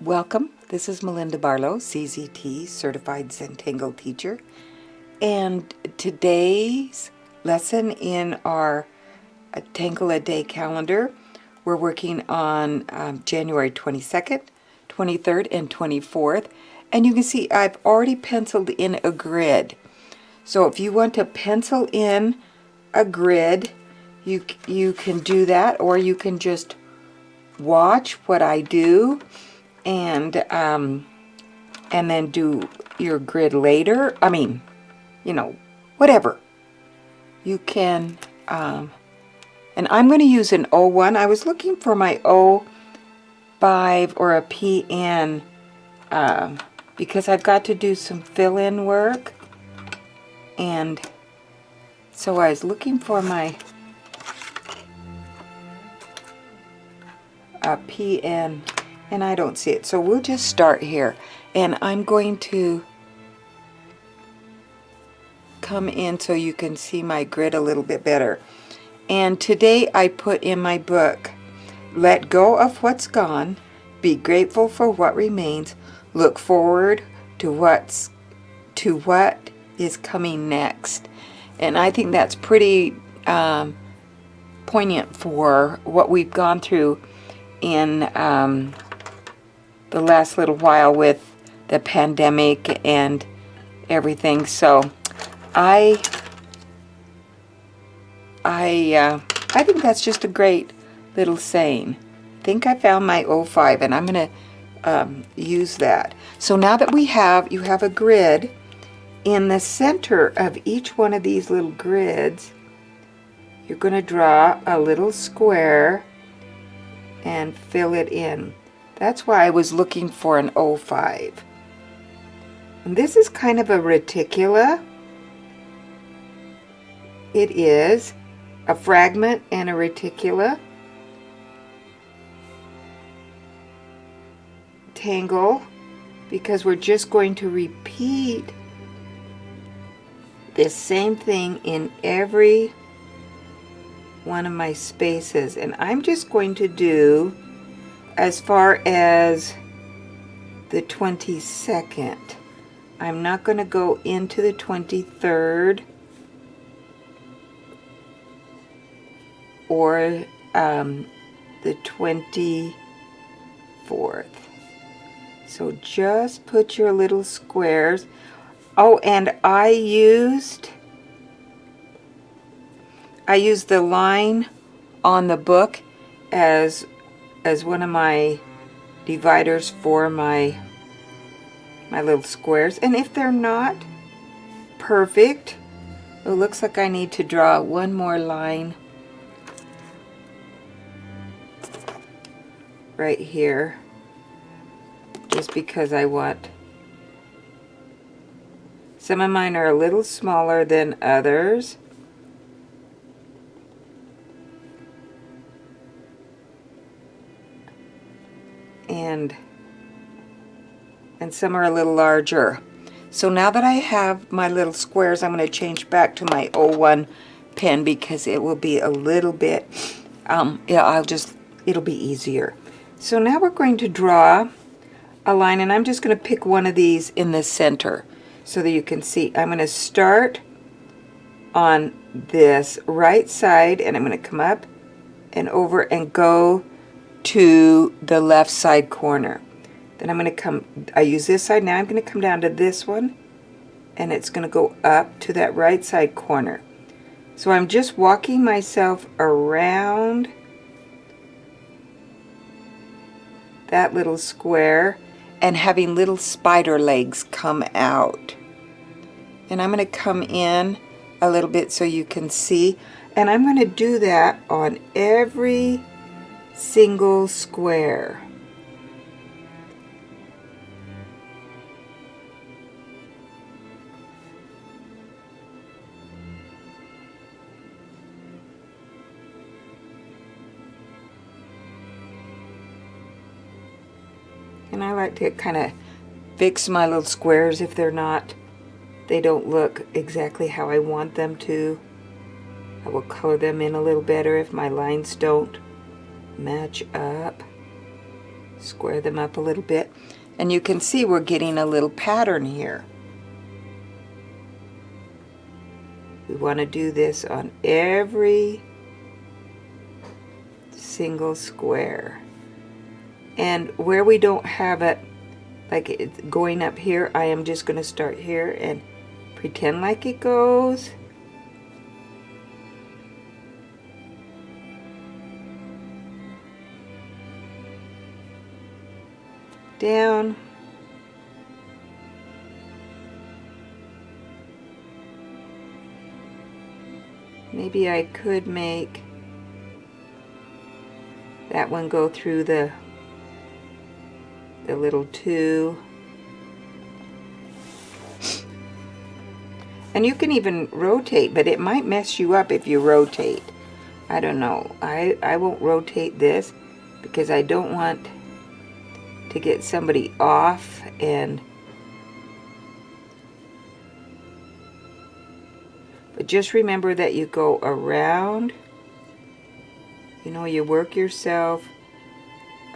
Welcome. This is Melinda Barlow, CZT, Certified Zentangle Teacher. And today's lesson in our Tangle A Day Calendar, we're working on January 22nd, 23rd, and 24th. And you can see I've already penciled in a grid. So if you want to pencil in a grid, you can do that, or you can just watch what I do and then do your grid later. I mean, you know, whatever. You can, and I'm going to use an O1. I was looking for my O5 or a PN because I've got to do some fill-in work. And so I was looking for my PN, and I don't see it. So we'll just start here. And I'm going to come in so you can see my grid a little bit better. And today I put in my book, let go of what's gone, be grateful for what remains, look forward to what is coming next. And I think that's pretty poignant for what we've gone through in the last little while with the pandemic and everything. So I think that's just a great little saying. I think I found my O5, and I'm going to use that. So now that you have a grid, in the center of each one of these little grids, you're going to draw a little square and fill it in. That's why I was looking for an O5. And this is kind of a reticula. It is a fragment and a reticula. Tangle, because we're just going to repeat this same thing in every one of my spaces. And I'm just going to do as far as the 22nd. I'm not going to go into the 23rd or the 24th. So just put your little squares. Oh, and I used the line on the book as one of my dividers for my little squares. And if they're not perfect, it looks like I need to draw one more line right here, just because I want. Some of mine are a little smaller than others. And some are a little larger. So now that I have my little squares, I'm going to change back to my O1 pen because it will be a little bit, it'll be easier. So now we're going to draw a line, and I'm just going to pick one of these in the center so that you can see. I'm going to start on this right side, and I'm going to come up and over and go to the left side corner. Then I'm going to I use this side. Now I'm going to come down to this one, and it's going to go up to that right side corner. So I'm just walking myself around that little square and having little spider legs come out. And I'm going to come in a little bit so you can see. And I'm going to do that on every single square. And I like to kind of fix my little squares if they don't look exactly how I want them to. I will color them in a little better if my lines don't match up. Square them up a little bit. And you can see we're getting a little pattern here. We want to do this on every single square. And where we don't have it, like it's going up here, I am just going to start here and pretend like it goes. Down. Maybe I could make that one go through the little two. And you can even rotate, but it might mess you up if you rotate. I don't know. I won't rotate this because I don't want to get somebody off. But just remember that you go around, you know, you work yourself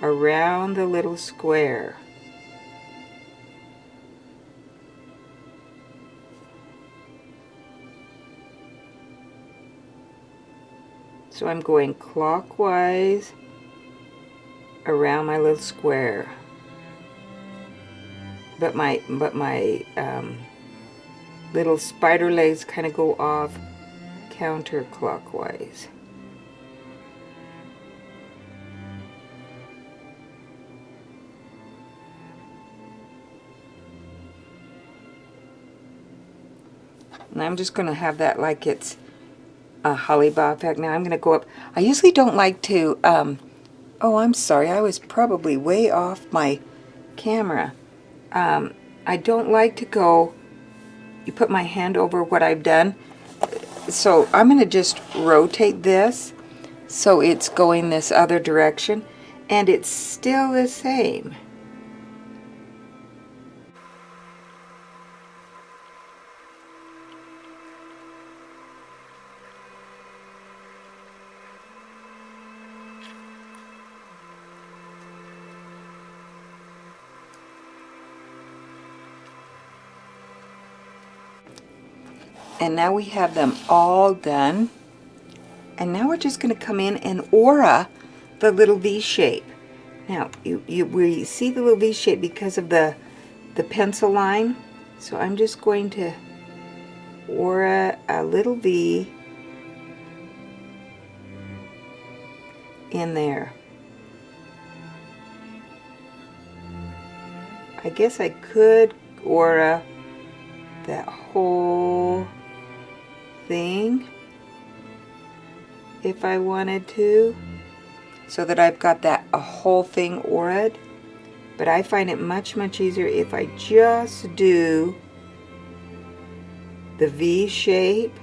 around the little square. So I'm going clockwise around my little square. But my little spider legs kind of go off counterclockwise. And I'm just going to have that like it's a holly bob effect. Now I'm going to go up. I usually don't like to, oh, I'm sorry, I was probably way off my camera. I don't like to go, you put my hand over what I've done. So I'm going to just rotate this so it's going this other direction, and it's still the same. And now we have them all done. And now we're just going to come in and aura the little V shape. Now, we see the little V shape because of the pencil line. So I'm just going to aura a little V in there. I guess I could aura that whole thing if I wanted to, so that I've got that a whole thing auraed. But I find it much easier if I just do the V shape,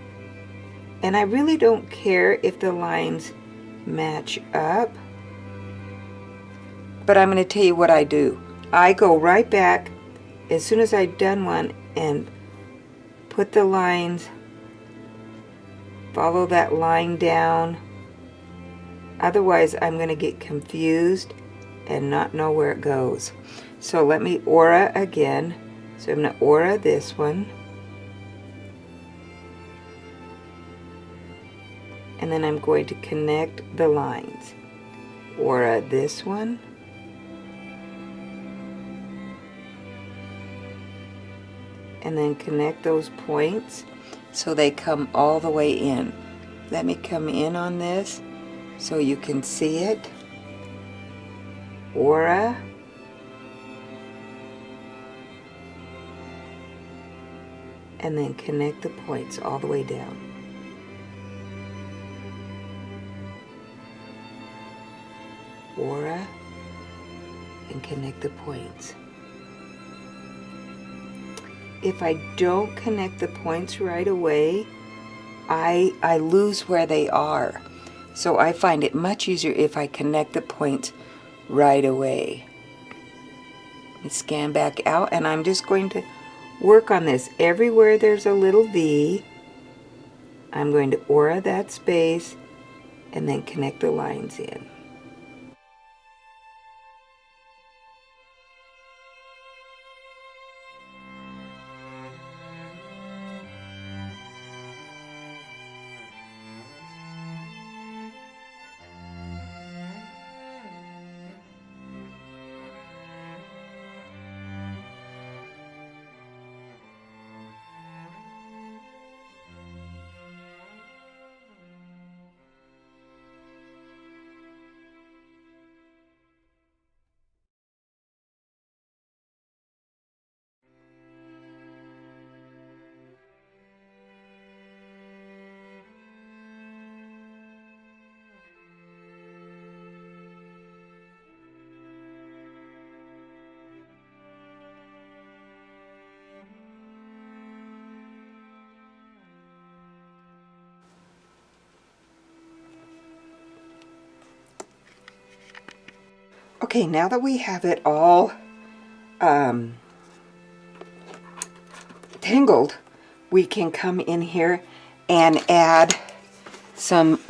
and I really don't care if the lines match up. But I'm going to tell you what I do. I go right back as soon as I've done one and put the lines, follow that line down. Otherwise I'm going to get confused and not know where it goes. So let me aura again. So I'm going to aura this one. And then I'm going to connect the lines. Aura this one. And then connect those points so they come all the way in. Let me come in on this so you can see it. Aura. And then connect the points all the way down. Aura and connect the points. If I don't connect the points right away, I lose where they are. So I find it much easier if I connect the points right away. Let me scan back out, and I'm just going to work on this. Everywhere there's a little V, I'm going to aura that space and then connect the lines in. Okay, now that we have it all tangled, we can come in here and add some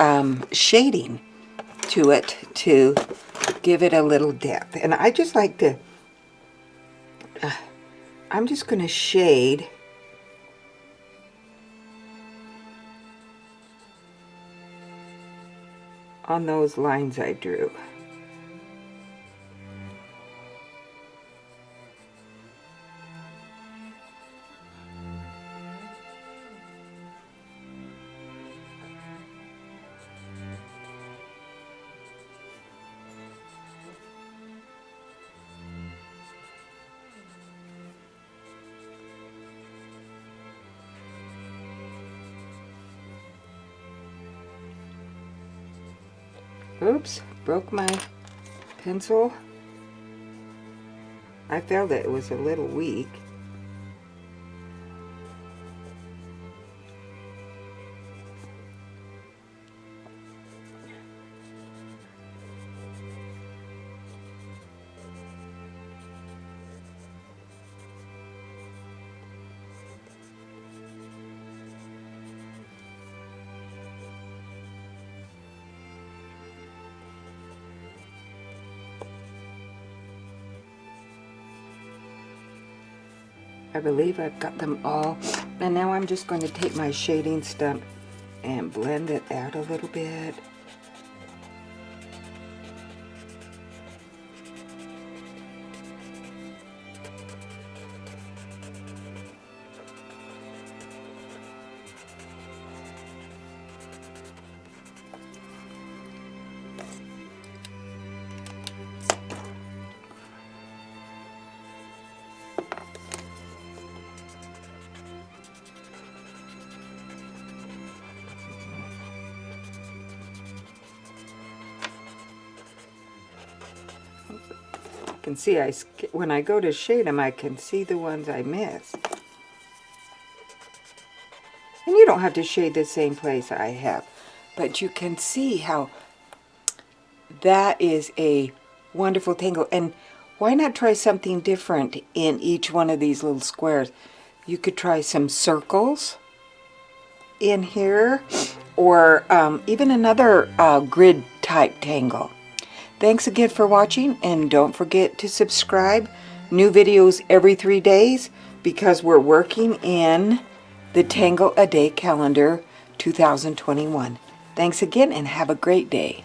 shading to it to give it a little depth. And I just like to, I'm just going to shade on those lines I drew. Oops, broke my pencil. I felt that it was a little weak. I believe I've got them all. And now I'm just going to take my shading stump and blend it out a little bit. Can see when I go to shade them, I can see the ones I miss. And you don't have to shade the same place I have, but you can see how that is a wonderful tangle. And why not try something different in each one of these little squares? You could try some circles in here, or even another grid type tangle. Thanks again for watching, and don't forget to subscribe. New videos every 3 days because we're working in the Tangle A Day Calendar 2021. Thanks again and have a great day.